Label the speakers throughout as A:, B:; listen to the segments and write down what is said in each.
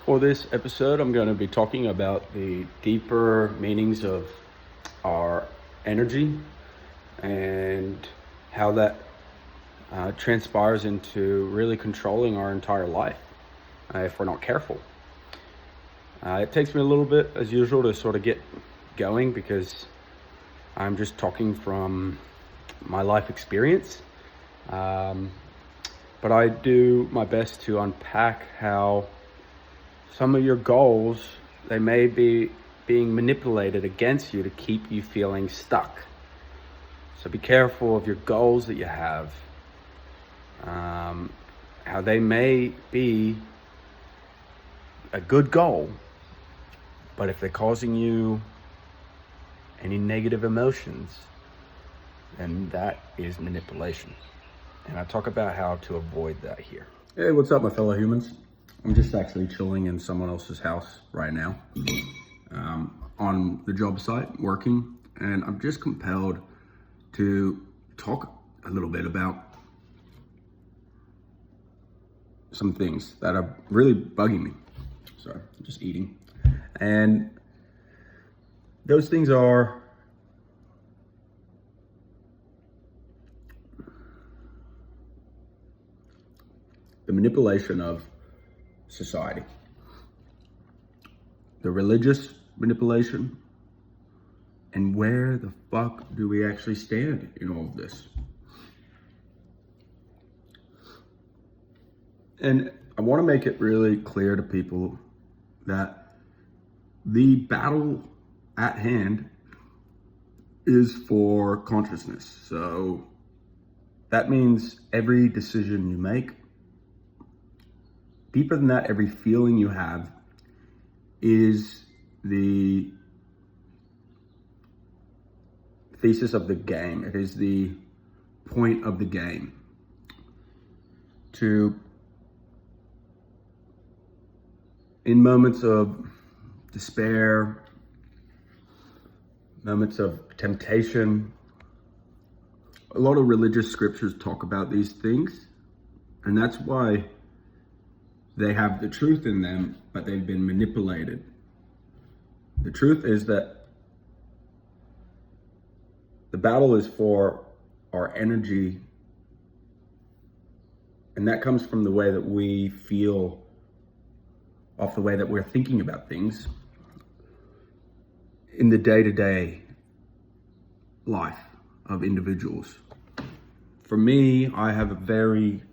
A: For this episode, I'm going to be talking about the deeper meanings of our energy and how that transpires into really controlling our entire life if we're not careful. It takes me a little bit, as usual, to sort of get going because I'm just talking from my life experience. But I do my best to unpack how some of your goals, they may be being manipulated against you to keep you feeling stuck. So be careful of your goals that you have, how they may be a good goal, but if they're causing you any negative emotions, then that is manipulation. And I talk about how to avoid that here. Hey, what's up, my fellow humans? I'm just actually chilling in someone else's house right now, on the job site, working, and I'm just compelled to talk a little bit about some things that are really bugging me. Sorry, I'm just eating. And those things are the manipulation of society, the religious manipulation, and where the fuck do we actually stand in all of this? And I want to make it really clear to people that the battle at hand is for consciousness. So that means every decision you make, deeper than that, every feeling you have is the thesis of the game. It is the point of the game. In moments of despair, moments of temptation, a lot of religious scriptures talk about these things, and that's why they have the truth in them, but they've been manipulated. The truth is that the battle is for our energy, and that comes from the way that we feel, off the way that we're thinking about things in the day-to-day life of individuals. For me, I have a very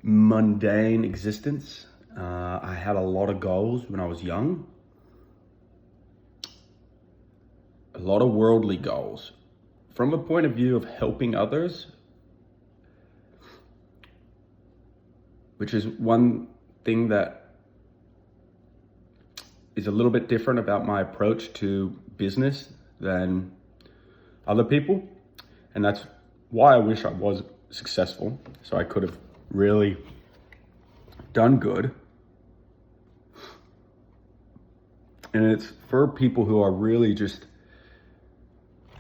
A: mundane existence. I had a lot of goals when I was young, a lot of worldly goals. From a point of view of helping others, which is one thing that is a little bit different about my approach to business than other people. And that's why I wish I was successful, so I could have really done good. And it's for people who are really just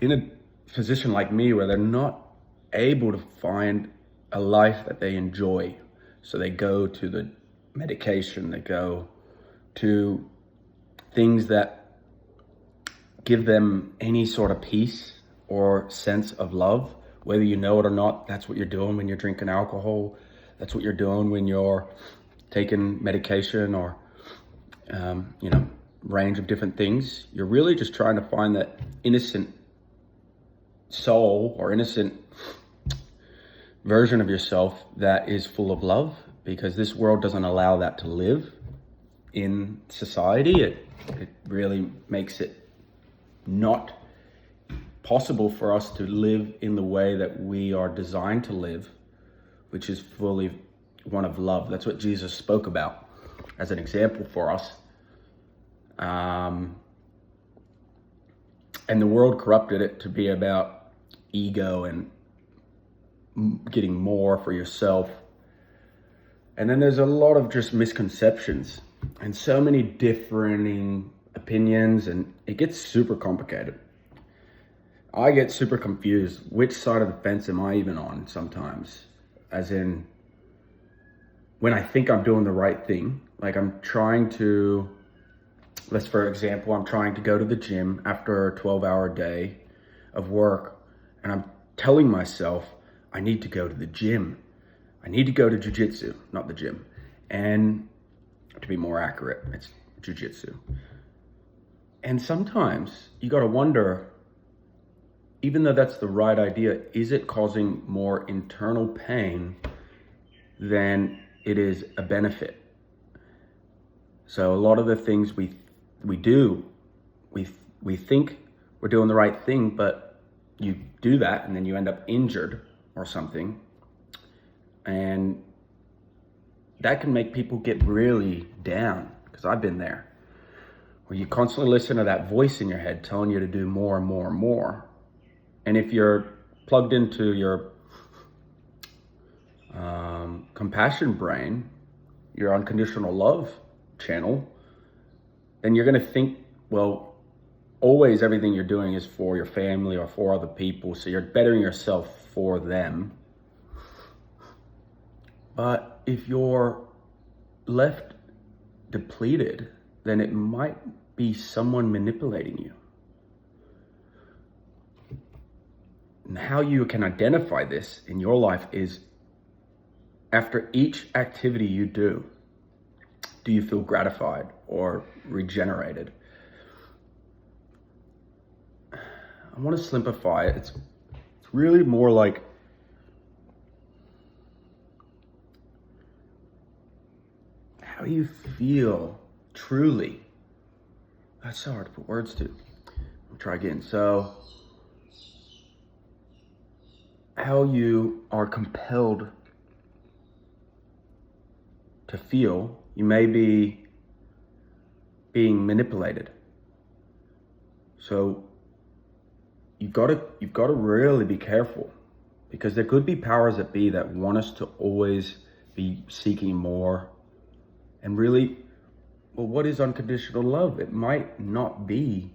A: in a position like me where they're not able to find a life that they enjoy. So they go to the medication, they go to things that give them any sort of peace or sense of love. Whether you know it or not, that's what you're doing when you're drinking alcohol. That's what you're doing when you're taking medication or, range of different things. You're really just trying to find that innocent soul or innocent version of yourself that is full of love, because this world doesn't allow that to live in society. It really makes it not possible for us to live in the way that we are designed to live, which is fully one of love. That's what Jesus spoke about as an example for us. And the world corrupted it to be about ego and getting more for yourself. And then there's a lot of just misconceptions and so many differing opinions, and it gets super complicated. I get super confused. Which side of the fence am I even on sometimes? As in, when I think I'm doing the right thing, like I'm trying to, for example, I'm trying to go to the gym after a 12-hour day of work, and I'm telling myself, I need to go to the gym. I need to go to jujitsu, not the gym. And to be more accurate, it's jujitsu. And sometimes you got to wonder, even though that's the right idea, is it causing more internal pain than it is a benefit? So a lot of the things we do, we think we're doing the right thing, but you do that and then you end up injured or something. And that can make people get really down, because I've been there, where you constantly listen to that voice in your head telling you to do more and more and more. And if you're plugged into your compassion brain, your unconditional love channel, then you're going to think, well, always everything you're doing is for your family or for other people, so you're bettering yourself for them. But if you're left depleted, then it might be someone manipulating you. And how you can identify this in your life is, after each activity you do you feel gratified or regenerated? I want to simplify it. It's really more like, how you feel truly. That's so hard to put words to. I'll try again. So, how you are compelled to feel. You may be being manipulated. So you've got to really be careful, because there could be powers that be that want us to always be seeking more. And really, well, what is unconditional love? It might not be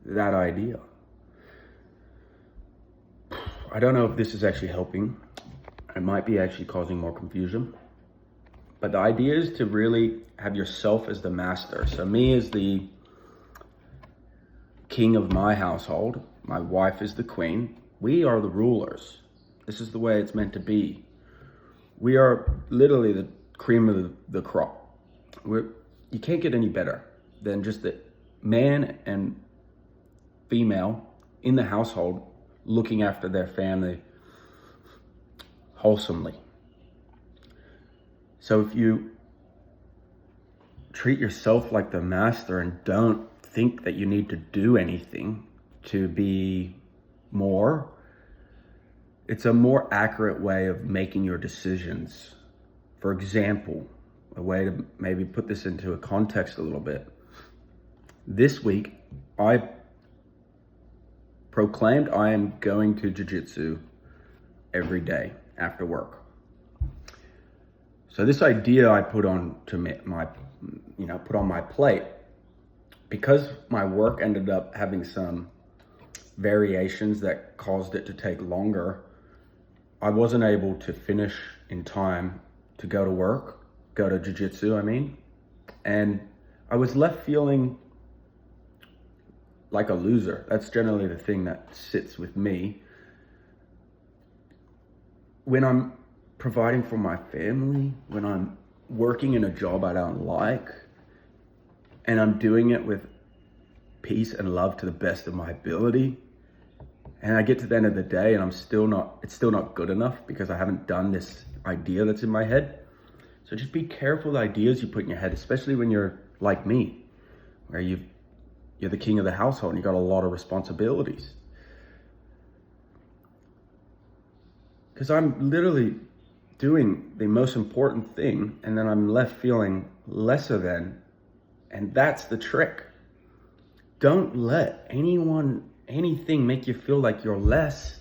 A: that idea. I don't know if this is actually helping. It might be actually causing more confusion. But the idea is to really have yourself as the master. So me as the king of my household, my wife is the queen. We are the rulers. This is the way it's meant to be. We are literally the cream of the crop. You can't get any better than just the man and female in the household looking after their family wholesomely. So if you treat yourself like the master and don't think that you need to do anything to be more, it's a more accurate way of making your decisions. For example, a way to maybe put this into a context a little bit. This week, I proclaimed I am going to jiu-jitsu every day after work. So this idea I put on to put on my plate, because my work ended up having some variations that caused it to take longer. I wasn't able to finish in time to go to jiu-jitsu, and I was left feeling like a loser. That's generally the thing that sits with me. When I'm providing for my family, when I'm working in a job I don't like, and I'm doing it with peace and love to the best of my ability, and I get to the end of the day and it's still not good enough because I haven't done this idea that's in my head. So just be careful with ideas you put in your head, especially when you're like me, where you're the king of the household and you got a lot of responsibilities. Because I'm literally doing the most important thing, and then I'm left feeling lesser than, and that's the trick. Don't let anything make you feel like you're less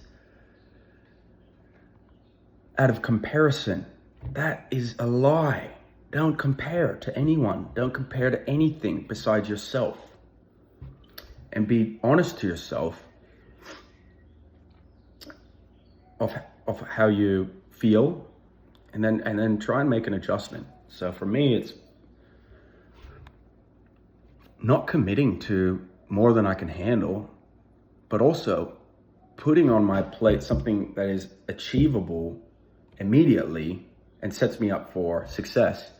A: out of comparison. That is a lie. Don't compare to anyone. Don't compare to anything besides yourself. And be honest to yourself of how you feel, and then try and make an adjustment. So for me, it's not committing to more than I can handle, but also putting on my plate something that is achievable immediately and sets me up for success.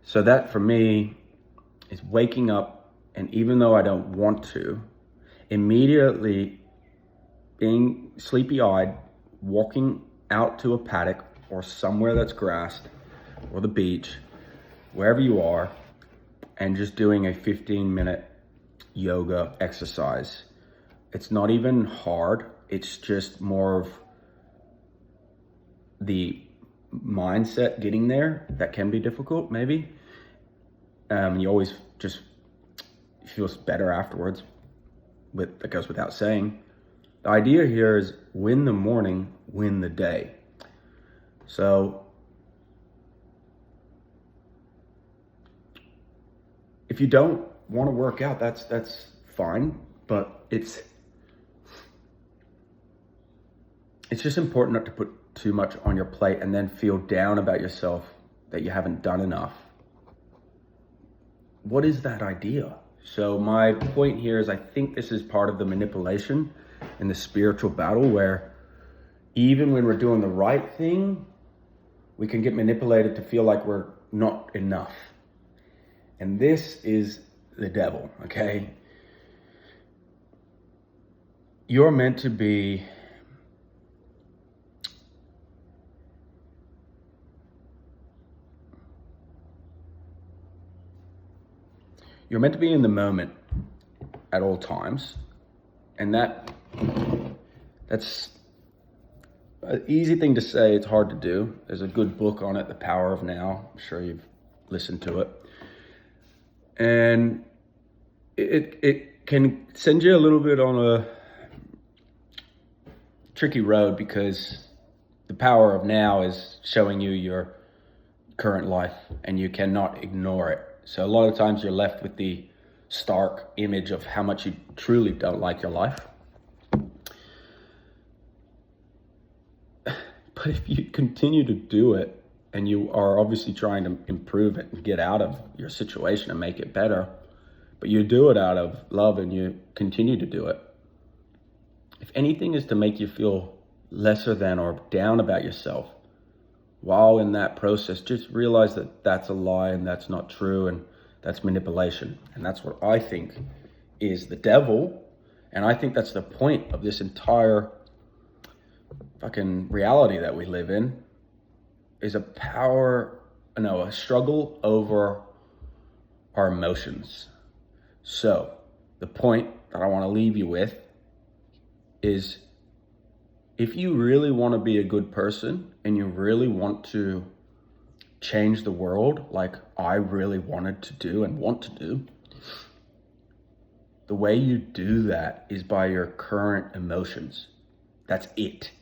A: So that for me is waking up, and even though I don't want to, immediately being sleepy-eyed, walking out to a paddock or somewhere that's grassed, or the beach, wherever you are, and just doing a 15-minute yoga exercise. It's not even hard. It's just more of the mindset getting there that can be difficult, maybe. You always just feels better afterwards. That goes without saying. The idea here is win the morning, win the day. So if you don't want to work out, that's fine, but it's just important not to put too much on your plate and then feel down about yourself that you haven't done enough. What is that idea? So my point here is I think this is part of the manipulation in the spiritual battle, where even when we're doing the right thing, we can get manipulated to feel like we're not enough. And this is the devil, okay? You're meant to be in the moment at all times. And that's an easy thing to say. It's hard to do. There's a good book on it, The Power of Now. I'm sure you've listened to it. And it can send you a little bit on a tricky road, because the power of now is showing you your current life and you cannot ignore it. So a lot of times you're left with the stark image of how much you truly don't like your life. But if you continue to do it, and you are obviously trying to improve it and get out of your situation and make it better, but you do it out of love and you continue to do it, if anything is to make you feel lesser than or down about yourself while in that process, just realize that that's a lie and that's not true, and that's manipulation. And that's what I think is the devil. And I think that's the point of this entire fucking reality that we live in, is a struggle over our emotions. So the point that I want to leave you with is, if you really want to be a good person and you really want to change the world like I really wanted to do and want to do, the way you do that is by your current emotions. That's it.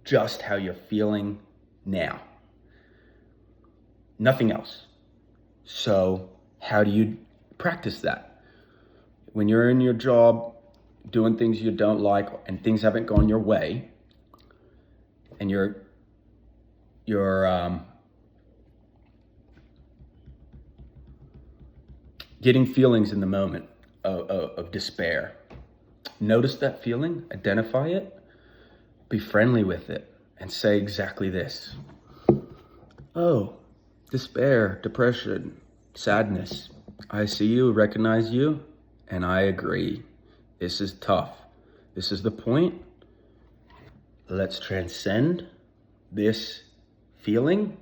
A: Just how you're feeling now. Nothing else. So how do you practice that? When you're in your job, doing things you don't like, and things haven't gone your way, and you're getting feelings in the moment of despair. Notice that feeling, identify it, be friendly with it, and say exactly this. Oh, despair, depression, sadness. I see you, recognize you, and I agree. This is tough. This is the point. Let's transcend this feeling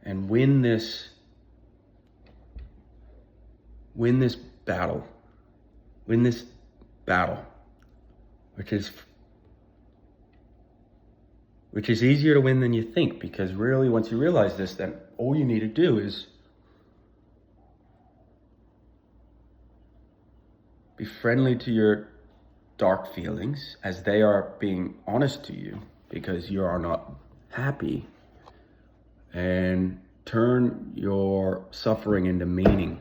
A: and win this battle. Win this battle, which is easier to win than you think, because really, once you realize this, then all you need to do is be friendly to your dark feelings as they are being honest to you, because you are not happy, and turn your suffering into meaning.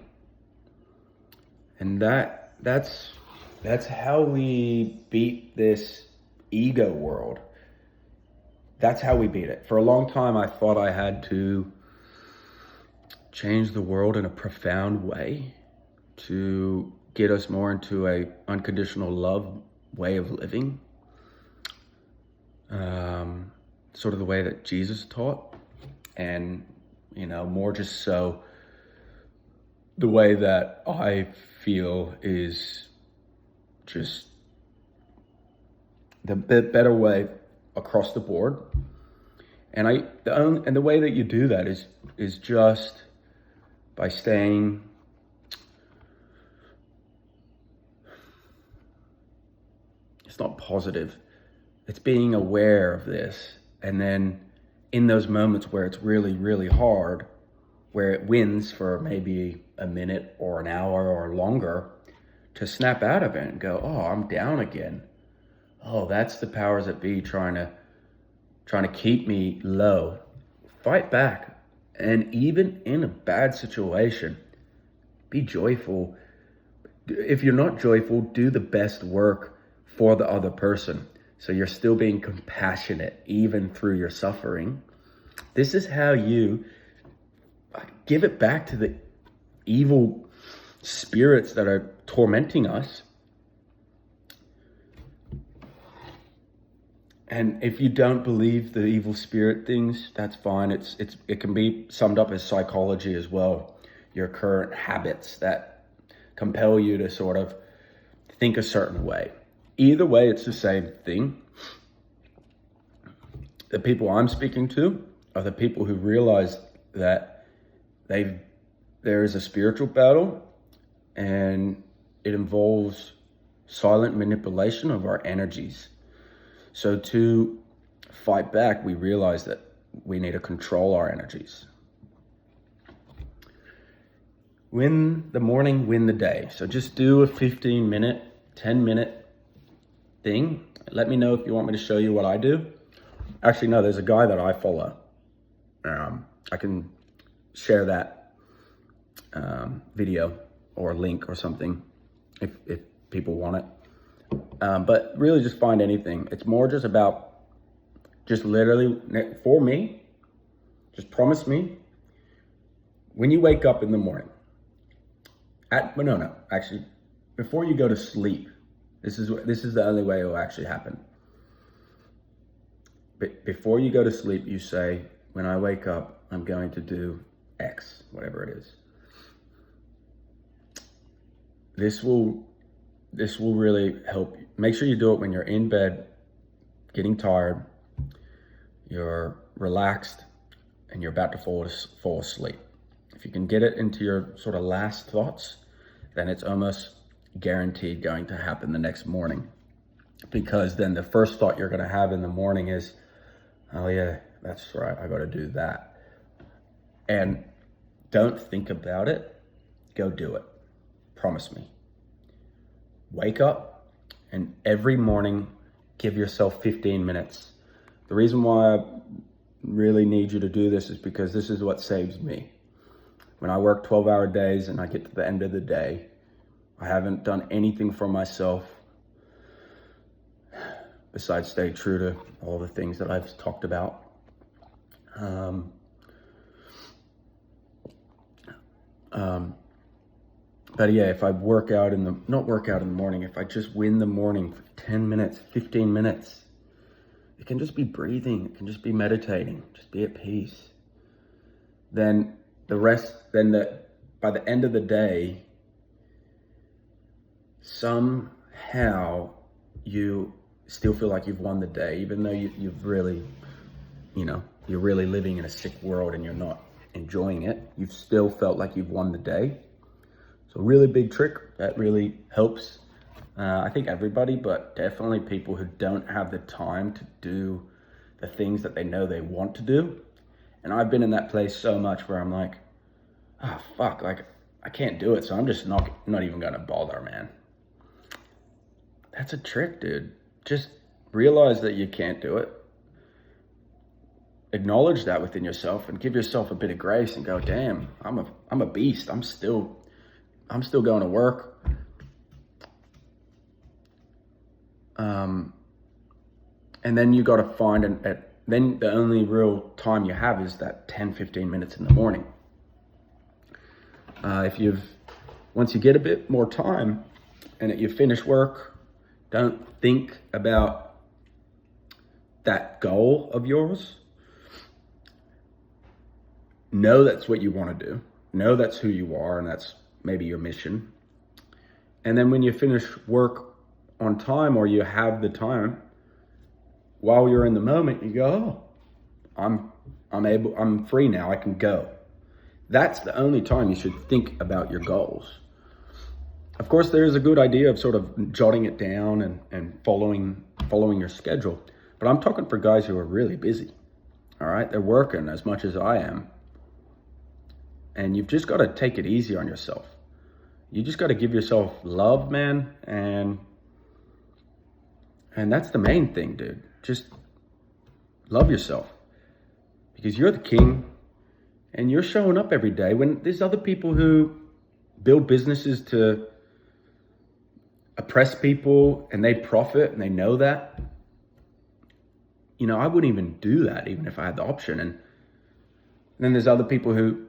A: And that's That's how we beat this ego world. That's how we beat it. For a long time, I thought I had to change the world in a profound way to get us more into a unconditional love way of living. Sort of the way that Jesus taught, and, more just so the way that I feel is just the better way across the board. And the way that you do that is just by staying it's not positive. It's being aware of this, and then in those moments where it's really, really hard, where it wins for maybe a minute or an hour or longer, to snap out of it and go, oh, I'm down again. Oh, that's the powers that be trying to keep me low. Fight back. And even in a bad situation, be joyful. If you're not joyful, do the best work for the other person. So you're still being compassionate even through your suffering. This is how you give it back to the evil spirits that are tormenting us. And if you don't believe the evil spirit things, that's fine. It can be summed up as psychology as well. Your current habits that compel you to sort of think a certain way. Either way, it's the same thing. The people I'm speaking to are the people who realize that there is a spiritual battle, and it involves silent manipulation of our energies. So to fight back, we realize that we need to control our energies. Win the morning, win the day. So just do a 15-minute, 10-minute thing. Let me know if you want me to show you what I do. Actually, no, there's a guy that I follow. I can share that video or link or something if people want it. But really just find anything. It's more just about, just literally, for me, just promise me, when you wake up in the morning, actually, before you go to sleep, this is the only way it will actually happen. But before you go to sleep, you say, when I wake up, I'm going to do X, whatever it is. This will really help you. Make sure you do it when you're in bed, getting tired, you're relaxed, and you're about to fall asleep. If you can get it into your sort of last thoughts, then it's almost guaranteed going to happen the next morning. Because then the first thought you're going to have in the morning is, oh yeah, that's right, I got to do that. And don't think about it, go do it. Promise me. Wake up, and every morning give yourself 15 minutes. The reason why I really need you to do this is because this is what saves me. When I work 12-hour days and I get to the end of the day, I haven't done anything for myself besides stay true to all the things that I've talked about. But yeah, if I not work out in the morning, if I just win the morning for 10 minutes, 15 minutes, it can just be breathing. It can just be meditating, just be at peace. Then by the end of the day, somehow you still feel like you've won the day, even though you've really, you're really living in a sick world and you're not enjoying it. You've still felt like you've won the day. So really big trick that really helps, I think everybody, but definitely people who don't have the time to do the things that they know they want to do. And I've been in that place so much where I'm like, fuck, like I can't do it. So I'm just not even gonna bother, man. That's a trick, dude. Just realize that you can't do it. Acknowledge that within yourself and give yourself a bit of grace and go, damn, I'm a beast. I'm still going to work. And then you got to find then the only real time you have is that 10-15 minutes in the morning. Once you get a bit more time and you finish work, don't think about that goal of yours. Know that's what you want to do. Know that's who you are, and that's maybe your mission. And then when you finish work on time, or you have the time, while you're in the moment, you go, oh, I'm free now, I can go. That's the only time you should think about your goals. Of course, there is a good idea of sort of jotting it down and following your schedule. But I'm talking for guys who are really busy. All right, they're working as much as I am. And you've just got to take it easy on yourself. You just got to give yourself love, man. And that's the main thing, dude. Just love yourself. Because you're the king. And you're showing up every day. When there's other people who build businesses to oppress people and they profit and they know that, you know, I wouldn't even do that even if I had the option. And then there's other people who,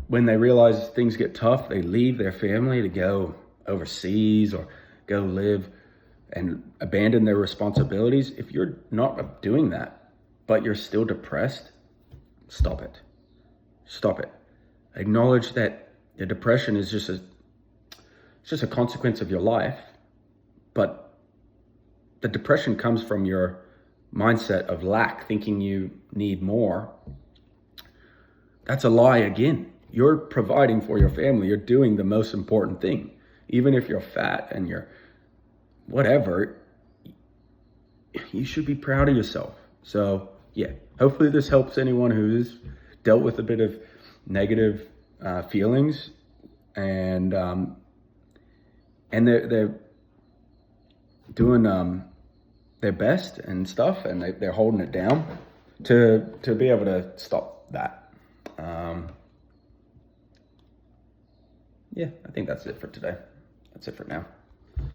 A: when they realize things get tough, they leave their family to go overseas or go live and abandon their responsibilities. If you're not doing that, but you're still depressed, stop it. Stop it. Acknowledge that your depression is just a consequence of your life, but the depression comes from your mindset of lack, thinking you need more. That's a lie again. You're providing for your family. You're doing the most important thing. Even if you're fat and you're whatever, you should be proud of yourself. So yeah, hopefully this helps anyone who's dealt with a bit of negative feelings, and they're doing their best and stuff, and they're holding it down to be able to stop that. Yeah, I think that's it for today. That's it for now.